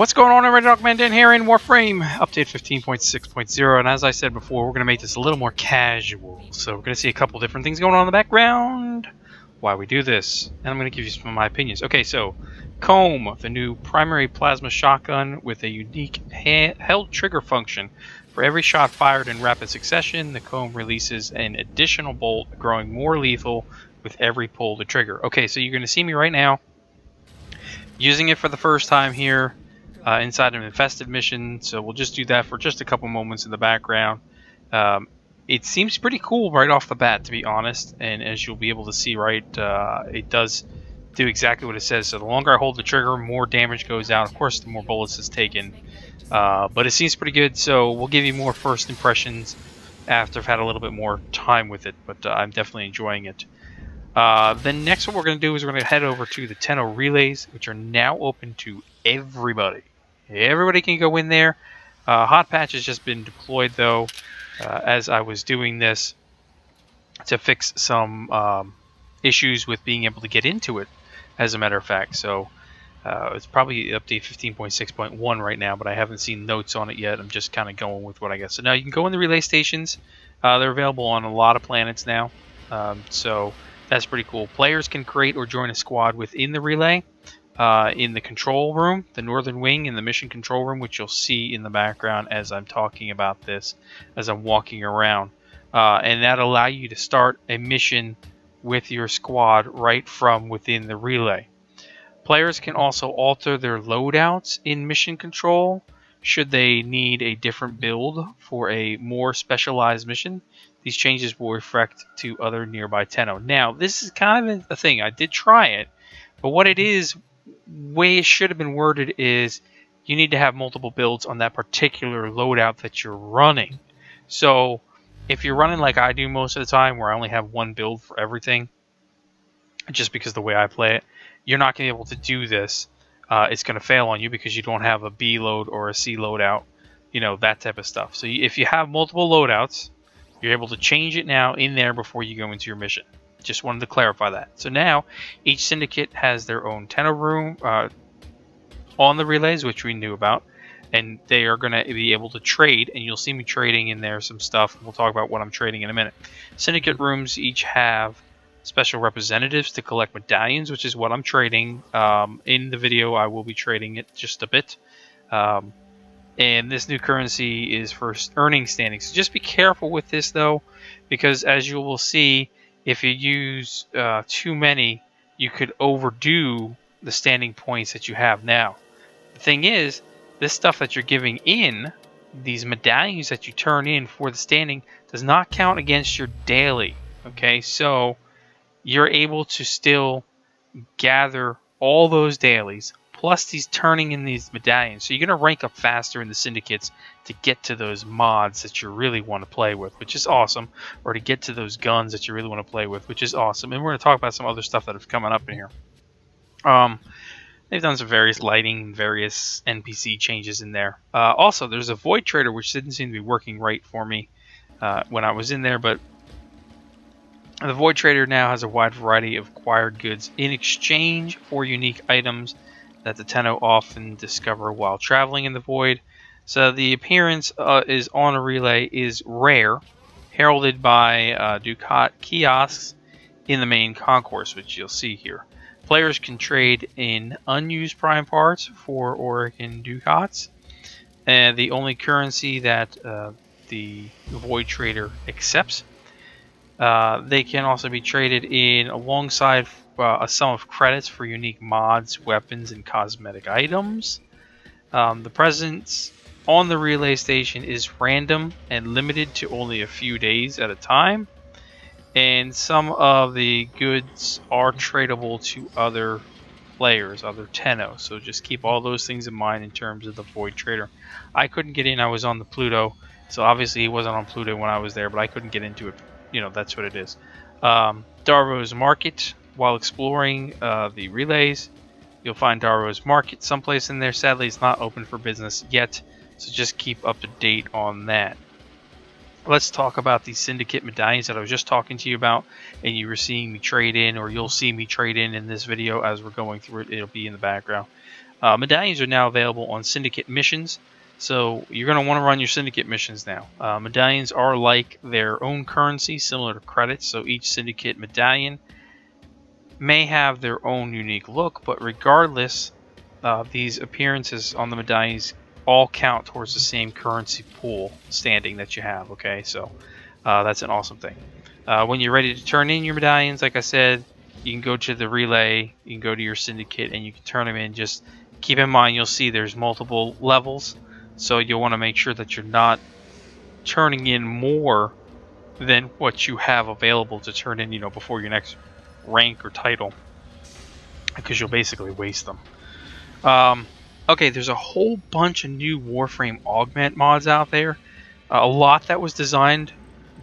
What's going on, everybody? Dogman here in Warframe, update 15.6.0, and as I said before, we're going to make this a little more casual. So we're going to see a couple different things going on in the background while we do this, and I'm going to give you some of my opinions. Okay, so Comb, the new primary plasma shotgun with a unique held trigger function. For every shot fired in rapid succession, the Comb releases an additional bolt, growing more lethal with every pull the trigger. Okay, so you're going to see me right now using it for the first time here. Inside an infested mission, so we'll just do that for just a couple moments in the background. It seems pretty cool right off the bat, to be honest, and as you'll be able to see, right, it does do exactly what it says. So the longer I hold the trigger, more damage goes out. Of course, the more bullets it's taken, but it seems pretty good, so we'll give you more first impressions after I've had a little bit more time with it, but I'm definitely enjoying it. Then next, what we're going to do is we're going to head over to the Tenno relays, which are now open to everybody. Everybody can go in there. Hot patch has just been deployed, though, as I was doing this to fix some issues with being able to get into it, as a matter of fact. So it's probably update 15.6.1 right now, but I haven't seen notes on it yet. I'm just kind of going with what I guess. So now you can go in the relay stations. They're available on a lot of planets now, so that's pretty cool. Players can create or join a squad within the relay. In the control room, the northern wing, in the mission control room, which you'll see in the background as I'm talking about this, as I'm walking around. And that'll allow you to start a mission with your squad right from within the relay. Players can also alter their loadouts in mission control should they need a different build for a more specialized mission. These changes will reflect to other nearby Tenno. Now, this is kind of a thing. I did try it, but what it is, way it should have been worded is you need to have multiple builds on that particular loadout that you're running. So if you're running like I do most of the time, where I only have one build for everything, just because the way I play it, you're not going to be able to do this. It's going to fail on you because you don't have a B load or a C loadout, you know, that type of stuff. So if you have multiple loadouts, you're able to change it now in there before you go into your mission. Just wanted to clarify that. So now each syndicate has their own Tenno room on the relays, which we knew about, and they are going to be able to trade, and you'll see me trading in there some stuff. We'll talk about what I'm trading in a minute. Syndicate rooms each have special representatives to collect medallions, which is what I'm trading. In the video, I will be trading it just a bit. And this new currency is for earning standings. So just be careful with this, though, because as you will see, if you use too many, you could overdo the standing points that you have now. The thing is, this stuff that you're giving in, these medallions that you turn in for the standing, does not count against your daily. Okay, so you're able to still gather all those dailies, plus these turning in these medallions. So you're going to rank up faster in the syndicates to get to those mods that you really want to play with, which is awesome, or to get to those guns that you really want to play with, which is awesome. And we're going to talk about some other stuff that is coming up in here. They've done some various lighting, various NPC changes in there. Also, there's a Void Trader, which didn't seem to be working right for me when I was in there, but the Void Trader now has a wide variety of acquired goods in exchange for unique items that the Tenno often discover while traveling in the Void. So the appearance is on a relay is rare, heralded by Ducat kiosks in the main concourse, which you'll see here. Players can trade in unused prime parts for Oregon Ducats, and the only currency that the Void Trader accepts. They can also be traded in alongside a sum of credits for unique mods, weapons, and cosmetic items. The presence on the relay station is random and limited to only a few days at a time. And some of the goods are tradable to other players, other Tenno. So just keep all those things in mind in terms of the Void Trader. I couldn't get in. I was on the Pluto. So obviously he wasn't on Pluto when I was there, but I couldn't get into it. You know, that's what it is. Darrow's Market. While exploring the relays, you'll find Darrow's Market someplace in there. Sadly, it's not open for business yet, so just keep up to date on that. Let's talk about these Syndicate medallions that I was just talking to you about, and you were seeing me trade in, or you'll see me trade in this video as we're going through it. It'll be in the background. Medallions are now available on Syndicate missions, so you're going to want to run your Syndicate missions now. Medallions are like their own currency, similar to credits, so each Syndicate medallion may have their own unique look, but regardless, these appearances on the medallions all count towards the same currency pool standing that you have, okay? So that's an awesome thing. When you're ready to turn in your medallions, like I said, you can go to the relay, you can go to your Syndicate, and you can turn them in. Just keep in mind, you'll see there's multiple levels, so you'll want to make sure that you're not turning in more than what you have available to turn in, before your next rank or title, because you'll basically waste them. Okay, there's a whole bunch of new Warframe augment mods out there. A lot that was designed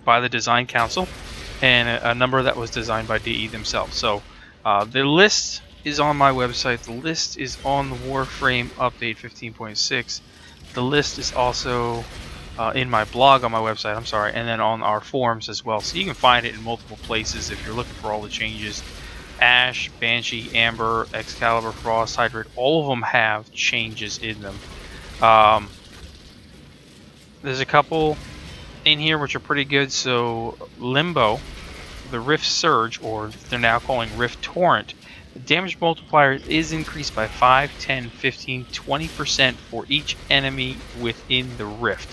by the Design Council, and a number that was designed by DE themselves. So the list is on my website. The list is on the Warframe update 15.6. The list is also in my blog on my website, I'm sorry, and then on our forums as well. So you can find it in multiple places if you're looking for all the changes. Ash, Banshee, Amber, Excalibur, Frost, Hydrate, all of them have changes in them. There's a couple in here which are pretty good. So Limbo, the Rift Surge, or they're now calling Rift Torrent, the damage multiplier is increased by 5, 10, 15, 20% for each enemy within the Rift.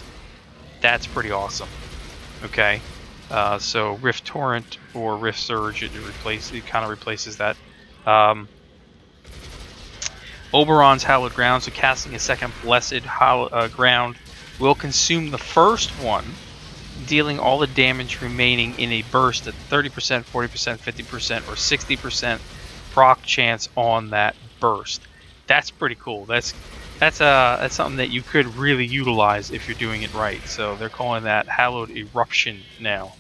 That's pretty awesome. Okay. So Rift Torrent or Rift Surge, it kind of replaces that. Oberon's Hallowed Ground, so casting a second Blessed Ground will consume the first one, dealing all the damage remaining in a burst at 30%, 40%, 50%, or 60% proc chance on that burst. That's pretty cool. That's something that you could really utilize if you're doing it right. So they're calling that Hallowed Eruption now.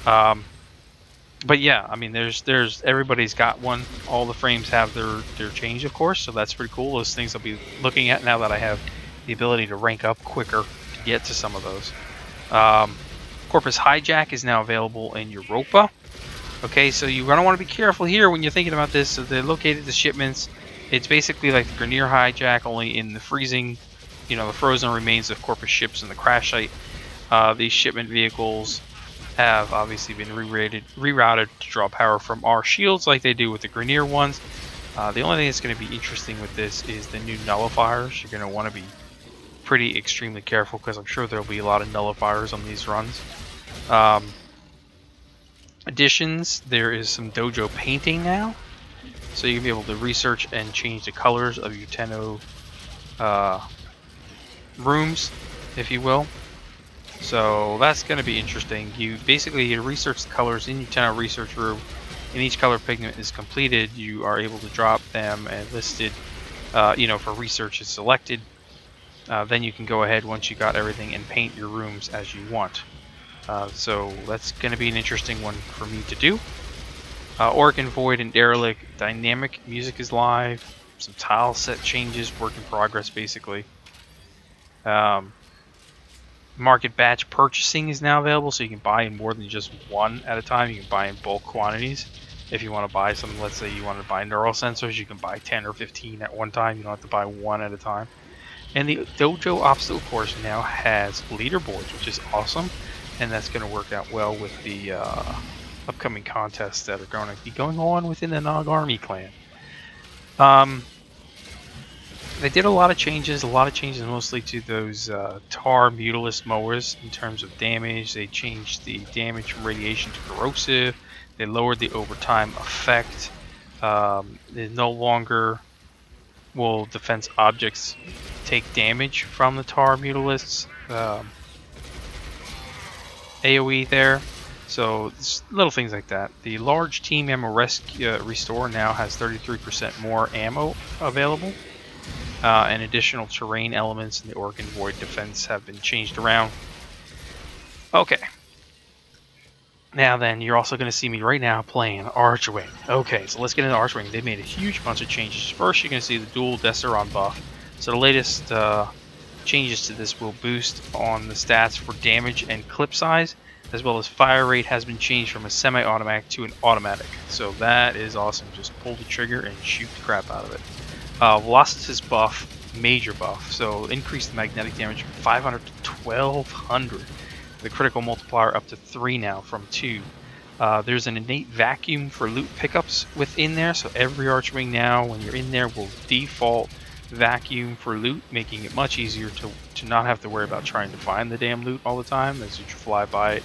But yeah, I mean, there's everybody's got one. All the frames have their change, of course. So that's pretty cool. Those things I'll be looking at now that I have the ability to rank up quicker to get to some of those. Corpus Hijack is now available in Europa. Okay, so you're gonna want to be careful here when you're thinking about this. So they located the shipments. It's basically like the Grineer Hijack, only in the freezing, the frozen remains of Corpus ships in the crash site. These shipment vehicles have obviously been rerouted to draw power from our shields like they do with the Grineer ones. The only thing that's going to be interesting with this is the new nullifiers. You're going to want to be pretty extremely careful, because I'm sure there'll be a lot of nullifiers on these runs. Additions, there is some dojo painting now. So you'll be able to research and change the colors of your Tenno rooms, if you will. So that's going to be interesting. You basically research the colors in your Tenno research room, and each color pigment is completed. You are able to drop them and listed, for research is selected. Then you can go ahead, once you got everything, and paint your rooms as you want. So that's going to be an interesting one for me to do. Organ Void and Derelict, dynamic music is live. Some tile set changes, work in progress basically. Market batch purchasing is now available, so you can buy in more than just one at a time. You can buy in bulk quantities. If you want to buy some, let's say you want to buy neural sensors, you can buy 10 or 15 at one time. You don't have to buy one at a time. And the Dojo obstacle course now has leaderboards, which is awesome. And that's going to work out well with the upcoming contests that are going to be going on within the Nog Army clan. They did a lot of changes mostly to those tar Mutalisk mowers in terms of damage. They changed the damage from radiation to corrosive. They lowered the overtime effect. They no longer will defense objects take damage from the tar Mutalisks. AoE there. So little things like that. The large team ammo restore now has 33% more ammo available. And additional terrain elements in the Organ Void defense have been changed around. Okay. Now then, you're also going to see me right now playing Archwing. Okay, so let's get into Archwing. They made a huge bunch of changes. First, you're going to see the dual Desseron buff. So the latest changes to this will boost on the stats for damage and clip size, as well as fire rate has been changed from a semi-automatic to an automatic. So that is awesome. Just pull the trigger and shoot the crap out of it. Velocity's buff, major buff, so increase the magnetic damage from 500 to 1200. The critical multiplier up to 3 now from 2. There's an innate vacuum for loot pickups within there, so every Archwing now, when you're in there, will default vacuum for loot, making it much easier to not have to worry about trying to find the damn loot all the time. As you fly by it,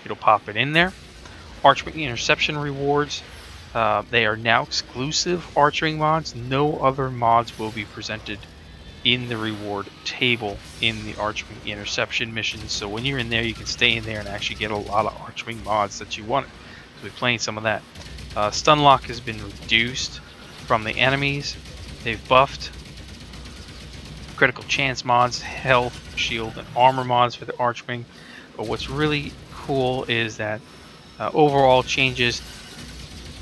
it'll pop it in there. Archwing interception rewards. They are now exclusive Archwing mods. No other mods will be presented in the reward table in the Archwing interception missions. So when you're in there, you can stay in there and actually get a lot of Archwing mods that you want. So we're playing some of that. Stun lock has been reduced from the enemies. They've buffed critical chance mods, health, shield, and armor mods for the Archwing. But what's really cool is that overall changes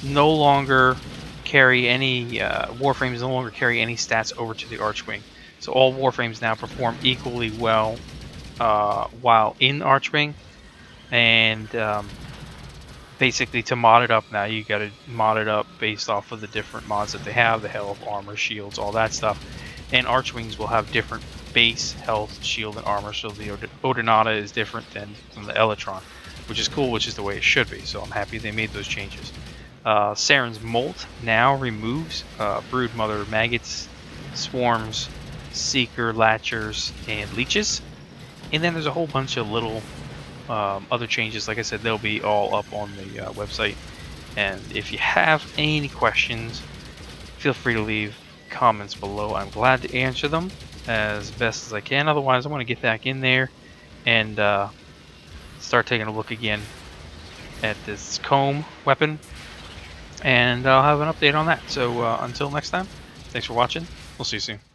no longer carry any Warframes no longer carry any stats over to the Archwing. So all Warframes now perform equally well while in Archwing, and basically to mod it up now, you got to mod it up based off of the different mods that they have, the health, armor, shields, all that stuff. And Archwings will have different base health, shield, and armor. So the Odinata is different than from the Elytron, which is cool, which is the way it should be. So I'm happy they made those changes. Saren's Molt now removes Broodmother maggots, swarms, seeker, latchers, and leeches. And then there's a whole bunch of little other changes. Like I said, they'll be all up on the website. And if you have any questions, feel free to leave comments below. I'm glad to answer them as best as I can. Otherwise, I want to get back in there and start taking a look again at this comb weapon, and I'll have an update on that. So until next time, thanks for watching. We'll see you soon.